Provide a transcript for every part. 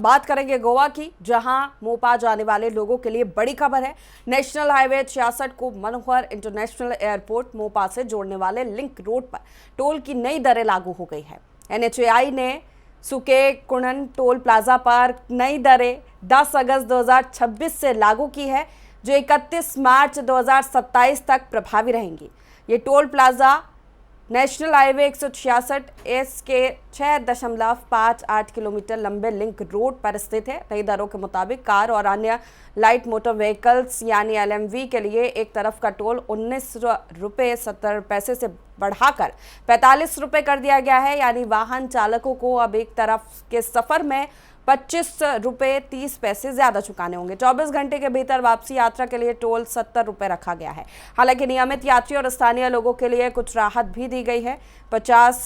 बात करेंगे गोवा की, जहां मोपा जाने वाले लोगों के लिए बड़ी खबर है। नेशनल हाईवे 66 को मनोहर इंटरनेशनल एयरपोर्ट मोपा से जोड़ने वाले लिंक रोड पर टोल की नई दरें लागू हो गई है। NHAI ने सुके कुणन टोल प्लाजा पर नई दरें 10 अगस्त 2026 से लागू की है, जो 31 मार्च 2027 तक प्रभावी रहेंगी। ये टोल प्लाजा नेशनल हाईवे 166 के 6.58 किलोमीटर लंबे लिंक रोड पर स्थित है। नई दरों के मुताबिक कार और अन्य लाइट मोटर व्हीकल्स यानी LMV के लिए एक तरफ का टोल 19 रुपये 70 पैसे से बढ़ाकर 45 रुपये कर दिया गया है। यानी वाहन चालकों को अब एक तरफ के सफर में 25 रुपये 30 पैसे ज्यादा चुकाने होंगे। 24 घंटे के भीतर वापसी यात्रा के लिए टोल 70 रुपये रखा गया है। हालांकि नियमित यात्री और स्थानीय लोगों के लिए कुछ राहत भी दी गई है। 50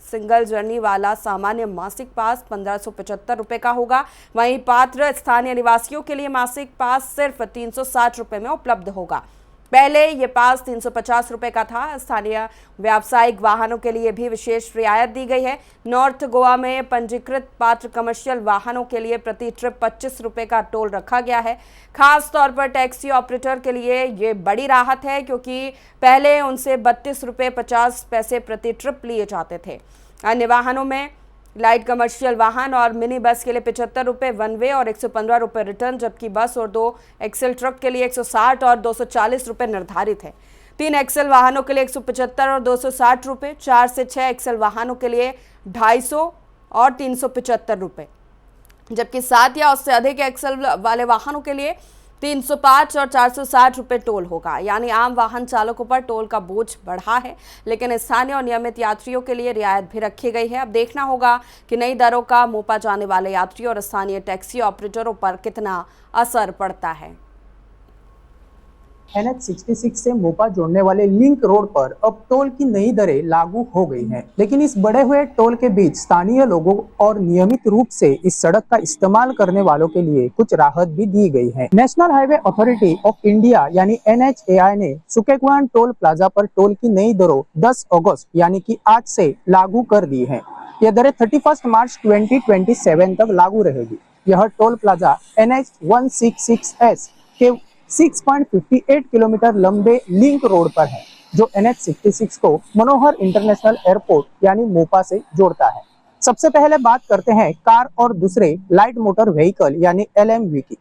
सिंगल जर्नी वाला सामान्य मासिक पास 1575 रुपये का होगा। वहीं पात्र स्थानीय निवासियों के लिए मासिक पास सिर्फ 360 रुपये में उपलब्ध होगा। पहले ये पास 350 रुपये का था। स्थानीय व्यावसायिक वाहनों के लिए भी विशेष रियायत दी गई है। नॉर्थ गोवा में पंजीकृत पात्र कमर्शियल वाहनों के लिए प्रति ट्रिप 25 रुपये का टोल रखा गया है। खास तौर पर टैक्सी ऑपरेटर के लिए ये बड़ी राहत है, क्योंकि पहले उनसे 32 रुपये 50 पैसे प्रति ट्रिप लिए जाते थे। अन्य वाहनों में लाइट कमर्शियल वाहन और मिनी बस के लिए 75 रुपये वन वे और 115 रुपये रिटर्न, जबकि बस और 2 एक्सेल ट्रक के लिए 160 और 240 रुपये निर्धारित है। 3 एक्सेल वाहनों के लिए 175 और 260 रुपये, 4 से 6 एक्सेल वाहनों के लिए 250 और 375 रुपये, जबकि 7 या उससे अधिक एक्सेल वाले वाहनों के लिए 305 और 460 रुपये टोल होगा। यानी आम वाहन चालकों पर टोल का बोझ बढ़ा है, लेकिन स्थानीय और नियमित यात्रियों के लिए रियायत भी रखी गई है। अब देखना होगा कि नई दरों का मोपा जाने वाले यात्रियों और स्थानीय टैक्सी ऑपरेटरों पर कितना असर पड़ता है। NH66 से मोपा जोड़ने वाले लिंक रोड पर अब टोल की नई दरें लागू हो गई हैं, लेकिन इस बढ़े हुए टोल के बीच स्थानीय लोगों और नियमित रूप से इस सड़क का इस्तेमाल करने वालों के लिए कुछ राहत भी दी गई है। National highway authority of India यानी NHAI ने सुकेकुआन टोल प्लाजा पर टोल की नई दरों 10 अगस्त यानी कि आज से लागू कर दी है। यह दरें 31 मार्च 2027 तक लागू रहेगी। यह टोल प्लाजा NH166S के 6.58 किलोमीटर लंबे लिंक रोड पर है, जो NH66 को मनोहर इंटरनेशनल एयरपोर्ट यानी मोपा से जोड़ता है। सबसे पहले बात करते हैं कार और दूसरे लाइट मोटर व्हीकल यानी LMV की।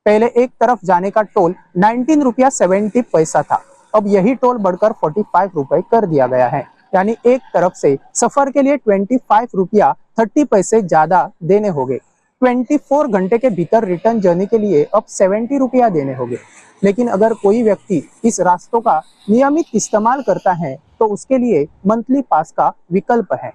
पहले एक तरफ जाने का टोल 19 रुपया 70 पैसा था। अब यही टोल बढ़कर 45 रुपए कर दिया गया है। यानी एक तरफ से सफर के लिए 25 रुपया 30 पैसे ज्यादा देने होंगे। 24 घंटे के भीतर रिटर्न जर्नी के लिए अब 70 रुपया देने होंगे। लेकिन अगर कोई व्यक्ति इस रास्तों का नियमित इस्तेमाल करता है तो उसके लिए मंथली पास का विकल्प है।